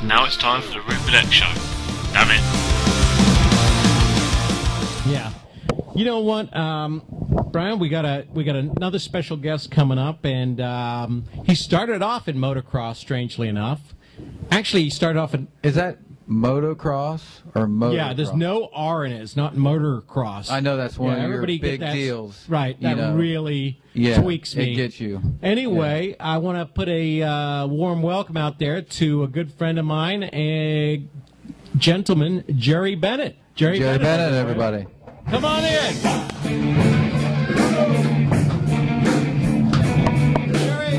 Now it's time for the RupertX show. Damn it. Yeah. You know what, Brian? We got another special guest coming up, and he started off in motocross. Strangely enough, actually, he started off in. Is that motocross or motocross? Yeah, there's no R in it. It's not motocross. I know that's one of your big deals. Right, that really tweaks me. It gets you. Anyway, I want to put a warm welcome out there to a good friend of mine, a gentleman, Jerry Bennett. Jerry Bennett, everybody. Come on in. Jerry,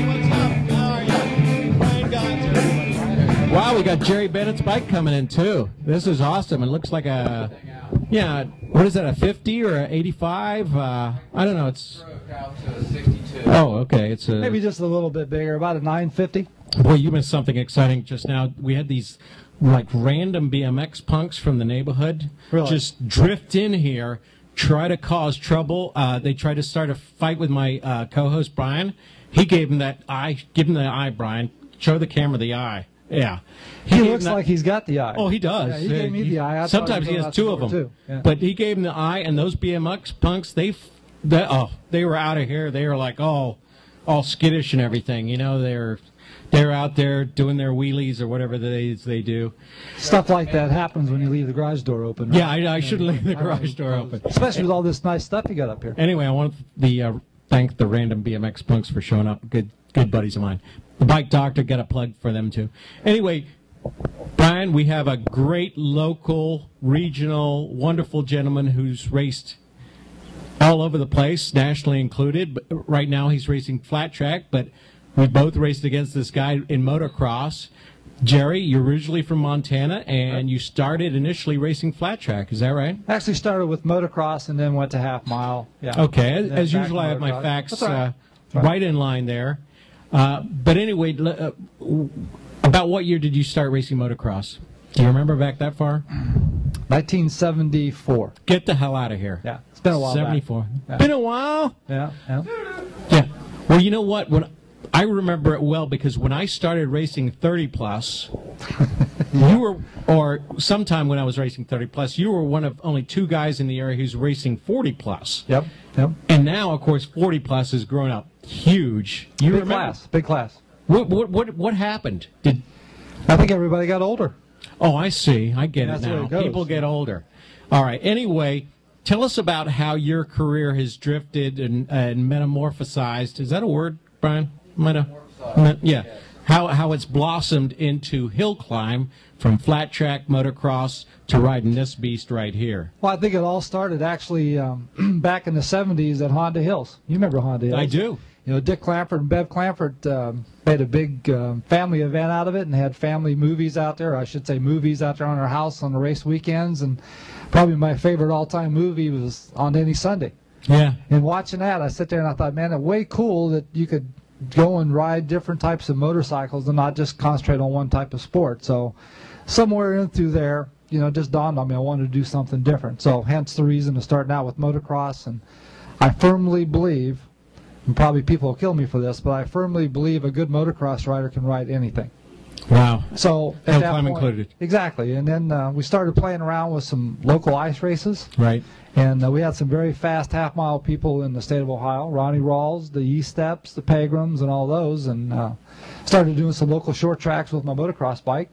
what's up? How are you? Brian God's everybody. Wow, we got Jerry Bennett's bike coming in too. This is awesome. It looks like a, what is that, a 50 or a 85? I don't know. It's Out to a 62. Oh, okay. It's a maybe just a little bit bigger, about a 950. Boy, you missed something exciting just now. We had these like random BMX punks from the neighborhood just drift in here, try to cause trouble. They tried to start a fight with my co-host Brian. He gave him that eye. Give him the eye, Brian. Show the camera the eye. Yeah. He looks like he's got the eye. Oh, he does. Yeah, he gave me the eye. Sometimes he has two of them. Too. Yeah. But he gave him the eye, and those BMX punks, they were out of here. They were like, all skittish and everything. You know, they're out there doing their wheelies or whatever they do. Stuff like that happens when you leave the garage door open. Right? Yeah, I should leave the garage door open. Especially with all this nice stuff you got up here. Anyway, I want to thank the random BMX punks for showing up. Good buddies of mine. The Bike Doctor, got a plug for them too. Anyway, Brian, we have a great local, regional, wonderful gentleman who's raced all over the place, nationally included. But right now he's racing flat track, but we both raced against this guy in motocross. Jerry, you're originally from Montana, and you started initially racing flat track. Is that right? I actually started with motocross and then went to half mile. Yeah. Okay. As usual, I have my facts right in line there. But anyway, about what year did you start racing motocross? Do you remember back that far? 1974. Get the hell out of here. Yeah. It's been a while. 74. Yeah. Been a while? Yeah. Yeah. Well, you know what? I remember it well because when I started racing 30 plus, you were, or sometime when I was racing 30 plus, you were one of only two guys in the area who's racing 40 plus. Yep. And now, of course, 40 plus has grown up huge. Big class. What happened? I think everybody got older. Oh, I see. I get it That's the way now. it goes. People get older. All right. Anyway, tell us about how your career has drifted and metamorphosized. Is that a word, Brian? Yeah. How it's blossomed into hill climb from flat track motocross to riding this beast right here. Well, I think it all started actually back in the 70s at Honda Hills. You remember Honda Hills? I do. You know, Dick Clamford and Bev Clamford made a big family event out of it and had family movies out there. I should say movies out there on our house on the race weekends. And probably my favorite all-time movie was On Any Sunday. Yeah. And watching that, I sit there and I thought, man, it's way cool that you could go and ride different types of motorcycles and not just concentrate on one type of sport. So somewhere in through there, you know, it just dawned on me I wanted to do something different. So hence the reason to starting out with motocross. And I firmly believe, and probably people will kill me for this, but I firmly believe a good motocross rider can ride anything. Wow. So at hill that climb point, included. Exactly. And then we started playing around with some local ice races. Right. And we had some very fast half-mile people in the state of Ohio, Ronnie Rawls, the E-Steps, the Pegrams, and all those, and started doing some local short tracks with my motocross bike,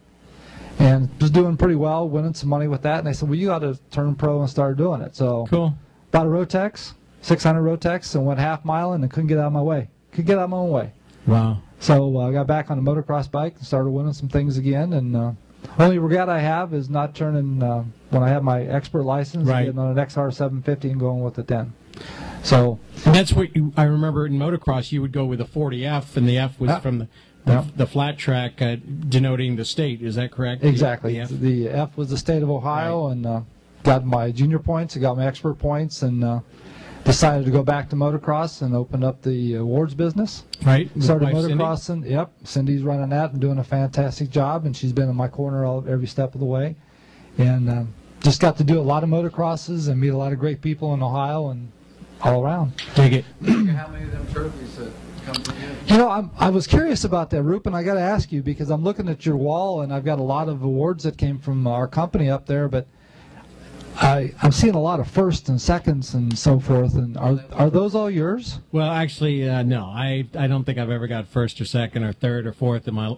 and was doing pretty well, winning some money with that. And they said, well, you got to turn pro and start doing it. So cool. Bought a Rotex, 600 Rotex, and went half-mile and couldn't get out of my way. Could get out of my own way. Wow. So I got back on a motocross bike and started winning some things again, and only regret I have is not turning, when I have my expert license, right, getting on an XR 750 and going with it then. So, and that's what I remember in motocross, you would go with a 40F, and the F was from the flat track denoting the state. Is that correct? Exactly. The F was the state of Ohio, right, and got my junior points, I got my expert points, and decided to go back to motocross and opened up the awards business. Right. Started motocrossing. Yep. Cindy's running that and doing a fantastic job, and she's been in my corner every step of the way. And just got to do a lot of motocrosses and meet a lot of great people in Ohio and all around. Take it. How many of them trophies that You know, I was curious about that, Rupe, and I got to ask you because I'm looking at your wall and I've got a lot of awards that came from our company up there, but I'm seeing a lot of firsts and seconds and so forth. And are those all yours? Well, actually, no. I don't think I've ever got first or second or third or fourth in my.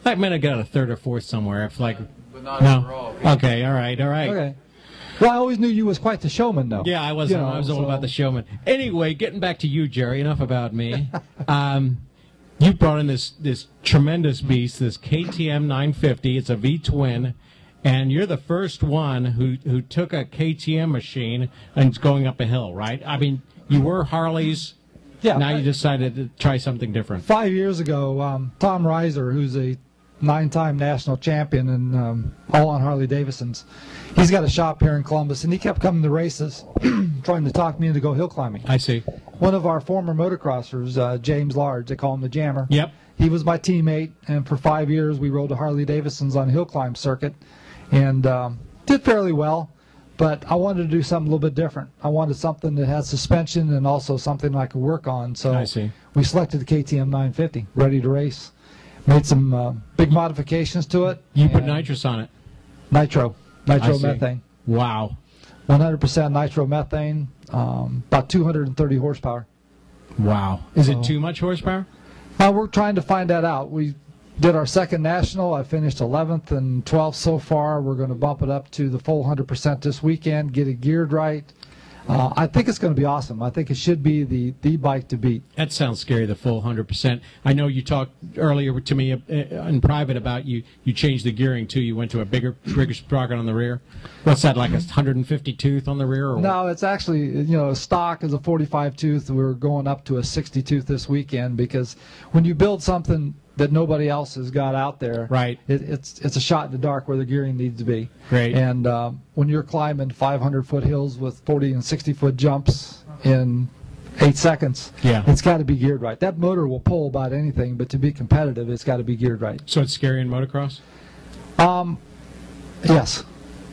I might have got a third or fourth somewhere. If like, But not no. overall. Okay, all right. Okay. Well, I always knew you was quite the showman, though. Yeah, I was. You know, I was all so- about the showman. Anyway, getting back to you, Jerry. Enough about me. You brought in this tremendous beast, this KTM 950. It's a V-twin, and you're the first one who took a KTM machine and is going up a hill, right? I mean, you were Harley's. Yeah. Now you decided to try something different. 5 years ago, Tom Reiser, who's a 9-time national champion and all on Harley Davidsons, he's got a shop here in Columbus, and he kept coming to races, trying to talk me into go hill climbing. I see. One of our former motocrossers, James Large, they call him the Jammer. Yep. He was my teammate, and for 5 years we rode a Harley Davidsons on hill climb circuit, and did fairly well. But I wanted to do something a little bit different. I wanted something that had suspension and also something I could work on. So I see. we selected the KTM 950, ready to race. Made some big modifications to it. You put and nitrous on it. Nitro I see. methane. Wow. 100% nitromethane, about 230 horsepower. Wow. Is it So- too much horsepower? We're trying to find that out. We did our second national. I finished 11th and 12th so far. We're going to bump it up to the full 100% this weekend, get it geared right. I think it's going to be awesome. I think it should be the bike to beat. That sounds scary, the full 100%. I know you talked earlier to me in private about you changed the gearing too. You went to a bigger sprocket on the rear. What's that, like a 150 tooth on the rear? Or No, it's actually, stock is a 45 tooth. We're going up to a 60 tooth this weekend because when you build something that nobody else has got out there, Right. it's a shot in the dark where the gearing needs to be. Great. And when you're climbing 500-foot hills with 40 and 60-foot jumps in 8 seconds, Yeah. it's got to be geared right. That motor will pull about anything, but to be competitive, it's got to be geared right. So it's scary in motocross? Yes.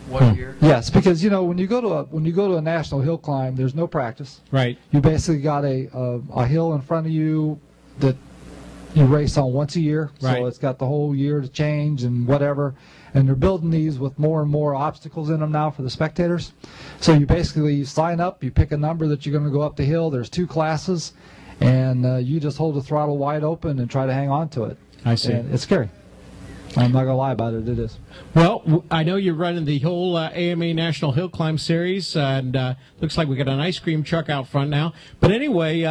What year? Yes, because when you go to a national hill climb, there's no practice. Right. You basically got a hill in front of you that you race on once a year, Right. so it's got the whole year to change and whatever. And they're building these with more and more obstacles in them now for the spectators. So you basically sign up, you pick a number that you're going to go up the hill. There's 2 classes, and you just hold the throttle wide open and try to hang on to it. I see. And it's scary. I'm not going to lie about it. It is. Well, I know you're running the whole AMA National Hill Climb Series, and looks like we got an ice cream truck out front now. But anyway,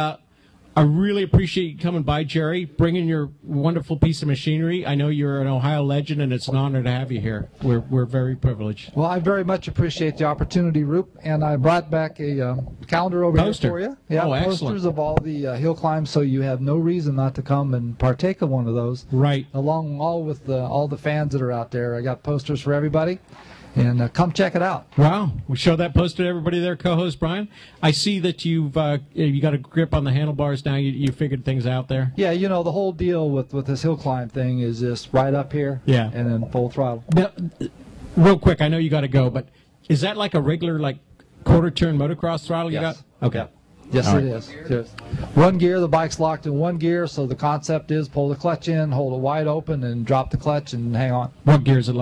I really appreciate you coming by, Jerry, bringing your wonderful piece of machinery. I know you're an Ohio legend, and it's an honor to have you here. We're very privileged. Well, I very much appreciate the opportunity, Roop, and I brought back a calendar over Poster. here for you. Yeah, Oh, excellent. posters of all the hill climbs, so you have no reason not to come and partake of one of those. Right. Along with all the fans that are out there, I got posters for everybody, and come check it out. Wow. We show that poster to everybody there, co-host Brian. I see that you got a grip on the handlebars now. You figured things out there. Yeah, the whole deal with this hill climb thing is just right up here, Yeah. and then full throttle. Now, real quick, I know you got to go, but is that like a regular, like, quarter-turn motocross throttle you Yes. got? Okay. Yep. Yes, All it right. is. Yes. One gear, the bike's locked in one gear, so the concept is pull the clutch in, hold it wide open, and drop the clutch and hang on. What gear is it